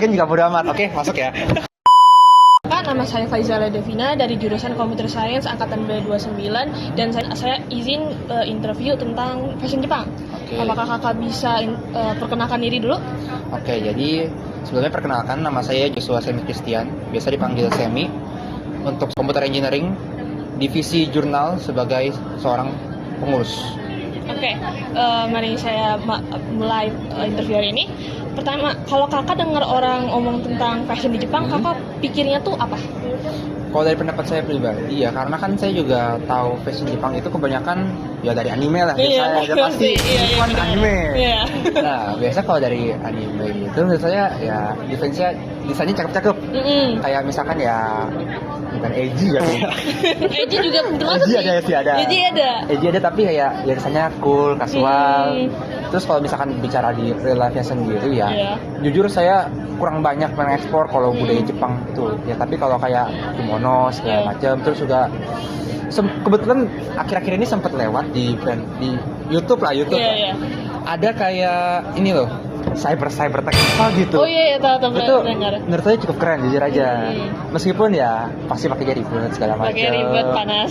Mungkin juga bodo amat. Oke, masuk ya. Pak, nama saya Faizala Devina dari jurusan Computer Science angkatan B29 dan saya izin interview tentang fashion Jepang. Oke. Apakah kakak bisa perkenalkan diri dulu? Oke, jadi sebelumnya perkenalkan, nama saya Joshua Semi Christian, biasa dipanggil Semi. Untuk Computer Engineering, divisi jurnal sebagai seorang pengurus. Oke, mari saya mulai interview hari ini. Pertama, kalau kakak dengar orang ngomong tentang fashion di Jepang, kakak pikirnya tuh apa? Kalau dari pendapat saya pribadi ya, karena kan saya juga tahu fashion Jepang itu kebanyakan ya dari anime lah. Iya, Biasanya pasti iya, kan anime. Iya. Nah, biasa kalau dari anime itu menurut saya ya desainnya cakep-cakep. Kayak misalkan ya bukan Eiji ya. Eiji juga termasuk Eiji sih. ada. Eiji ada tapi kayak ya kesannya cool, casual. Terus kalau misalkan bicara di real life-nya sendiri ya, jujur saya kurang banyak mengekspor kalau budaya Jepang itu. Ya tapi kalau kayak kimono segala macam, terus juga kebetulan akhir-akhir ini sempat lewat di YouTube lah. Iya. Ada kayak ini loh, cyber technical gitu. Oh iya, tahu Itu dengar. menurut saya cukup keren jujur aja. Meskipun ya pasti pakai ribet segala macam. Pakai ribet, panas.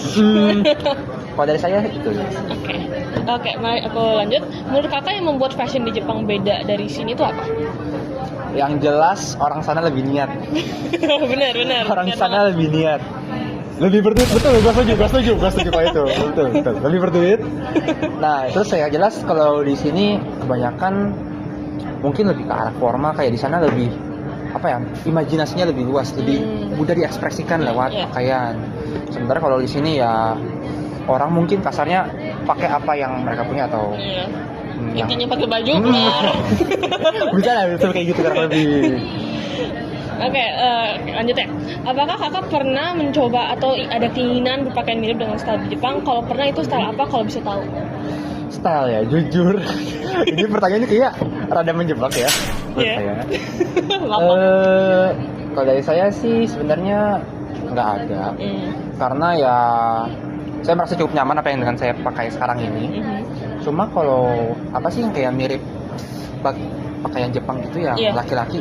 Kalau dari saya itu. Oke, mari aku lanjut. Menurut kakak yang membuat fashion di Jepang beda dari sini itu apa? Yang jelas orang sana lebih niat. benar. Orang sana lebih niat. Lebih berduit, betul, gue setuju kalau itu, betul, lebih berduit. Nah, itu saya jelas kalau di sini kebanyakan mungkin lebih ke arah formal, kayak di sana lebih apa ya, imajinasinya lebih luas, lebih mudah diekspresikan lewat pakaian. Sementara kalau di sini ya orang mungkin kasarnya pakai apa yang mereka punya atau intinya pakai baju keluar. bisa lah, bisa kayak gitu kurang lebih. Oke, lanjut ya. Apakah kakak pernah mencoba atau ada keinginan berpakaian mirip dengan style di Jepang? Kalau pernah itu style apa kalau bisa tahu? Style ya, jujur. Ini pertanyaannya kayak rada menjebak ya. Iya. Kalau dari saya sih sebenarnya nggak ada. Karena ya saya merasa cukup nyaman apa yang dengan saya pakai sekarang ini. Cuma kalau apa sih yang kayak mirip pakaian Jepang gitu ya, laki-laki.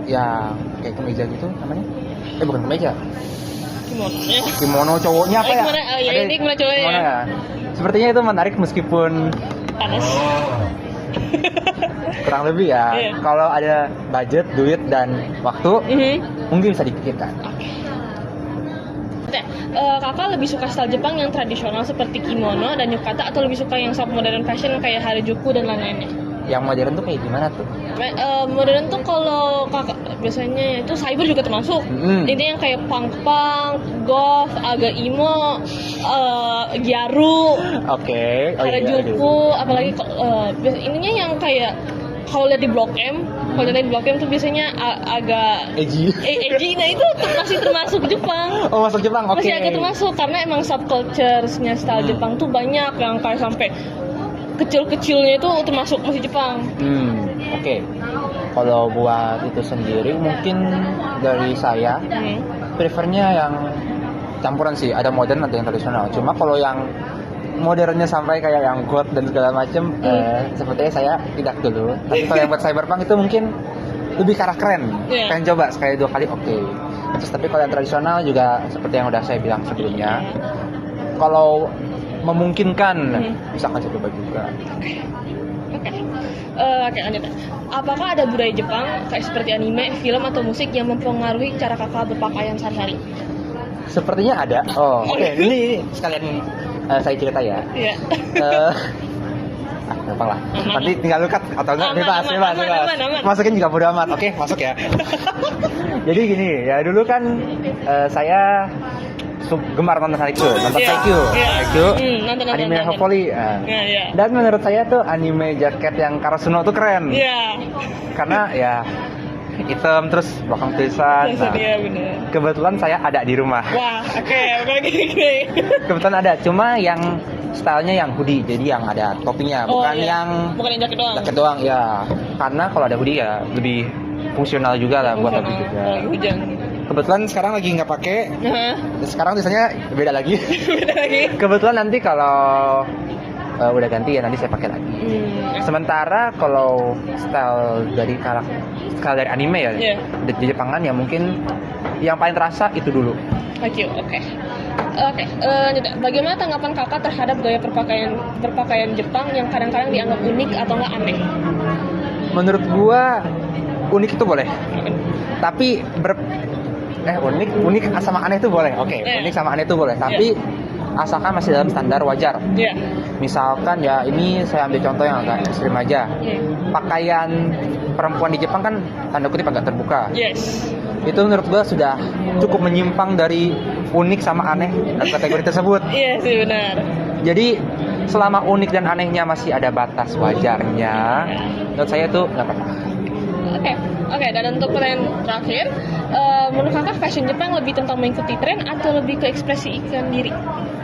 Ya kayak kemeja gitu namanya. Bukan kemeja. Kimono cowoknya apa ya? Ini kimono cowoknya. Kimono ya. Sepertinya itu menarik meskipun panas. Kurang lebih ya. Kalau ada budget, duit dan waktu, mungkin bisa dipikirkan. Kakak lebih suka style Jepang yang tradisional seperti kimono dan yukata atau lebih suka yang sub modern fashion kayak Harajuku dan lain-lainnya? Yang modern tuh kayak gimana tuh? Modern tuh kalau kakak biasanya itu cyber juga termasuk. Ini yang kayak punk, goth, agak emo, gyaru, Harajuku, apalagi ininya yang kayak kalau lihat di Blok M, tuh biasanya agak edgy. Nah itu masih termasuk Jepang. Oh, masuk Jepang, oke. Masih agak termasuk karena emang subculture-nya style Jepang tuh banyak yang kayak sampai kecil-kecilnya itu termasuk masih Jepang. Oke. Kalau buat itu sendiri mungkin dari saya prefernya yang campuran sih, ada modern ada yang tradisional. Cuma kalau yang modernnya sampai kayak yang goth dan segala macem, sepertinya saya tidak dulu. Tapi kalau yang buat cyberpunk itu mungkin lebih ke arah keren. Pengen coba sekali 2 kali oke. Terus tapi kalau yang tradisional juga seperti yang udah saya bilang sebelumnya, kalau memungkinkan bisa akan coba juga. Oke, lanjut. Apakah ada budaya Jepang kayak seperti anime, film atau musik yang mempengaruhi cara kakak berpakaian sehari-hari? Sepertinya ada. Oke. Ini sekalian saya cerita ya. Iya. Gampang lah. Nanti tinggal lukat atau enggak bebas. Masukin juga bodo amat. Oke, masuk ya. Jadi gini, ya dulu kan saya gemar nonton Haikyuu, anime Hopefully. Dan menurut saya tuh anime jaket yang Karasuno tuh keren. Karena ya hitam terus belakang tulisan. Kebetulan saya ada di rumah. Wah, oke. Kebetulan ada, cuma yang stylenya yang hoodie, jadi yang ada topinya, bukan yang jaket doang ya. Karena kalau ada hoodie ya lebih fungsional juga lah buat hoodie juga. Kebetulan sekarang lagi nggak pakai. Sekarang tulisannya beda lagi. Kebetulan nanti kalau udah ganti ya nanti saya pakai lagi. Sementara kalau style dari anime ya, di Jepangan ya mungkin yang paling terasa itu dulu. Oke. Bagaimana tanggapan kakak terhadap gaya berpakaian Jepang yang kadang-kadang dianggap unik atau nggak aneh? Menurut gua unik itu boleh, tapi unik sama aneh itu boleh. Unik sama aneh itu boleh, tapi asalkan masih dalam standar wajar. Misalkan ya ini saya ambil contoh yang agak ekstrim aja. Pakaian perempuan di Jepang kan tanda kutip agak terbuka. Itu menurut gua sudah cukup menyimpang dari unik sama aneh kategori tersebut. Iya sih, benar. Jadi selama unik dan anehnya masih ada batas wajarnya, menurut saya itu nggak apa-apa. Oke, dan untuk tren terakhir, menurut kakak fashion Jepang lebih tentang mengikuti tren atau lebih ke ekspresikan diri?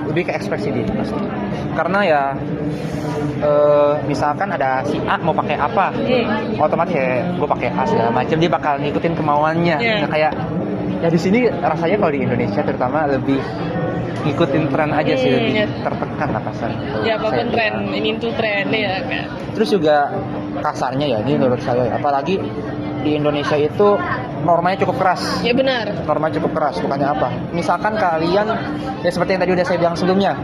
Lebih ke ekspresi diri pasti. Karena ya misalkan ada si A mau pakai apa, otomatis ya gue pakai A segala macam, dia bakal ngikutin kemauannya. Nah, kayak ya di sini rasanya kalau di Indonesia terutama lebih ngikutin tren aja sih, lebih tertekan lah kasar. Ya apapun tren, ini tuh tren ya kan. Terus juga kasarnya ya, ini menurut saya ya, apalagi di Indonesia itu normanya cukup keras. Ya benar. Normanya cukup keras, bukannya apa? Misalkan kalian ya seperti yang tadi udah saya bilang sebelumnya,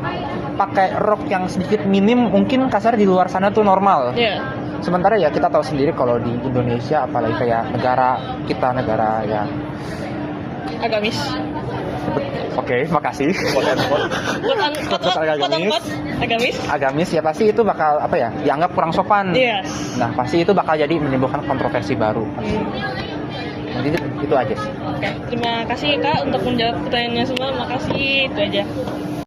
pakai rok yang sedikit minim mungkin kasar di luar sana tuh normal. Sementara ya kita tahu sendiri kalau di Indonesia apalagi kayak negara ya agamis. Makasih. Agamis ya pasti itu bakal dianggap kurang sopan. Nah pasti itu bakal jadi menimbulkan kontroversi baru. Jadi itu aja sih. Terima kasih Kak untuk menjawab pertanyaannya semua. Makasih, itu aja.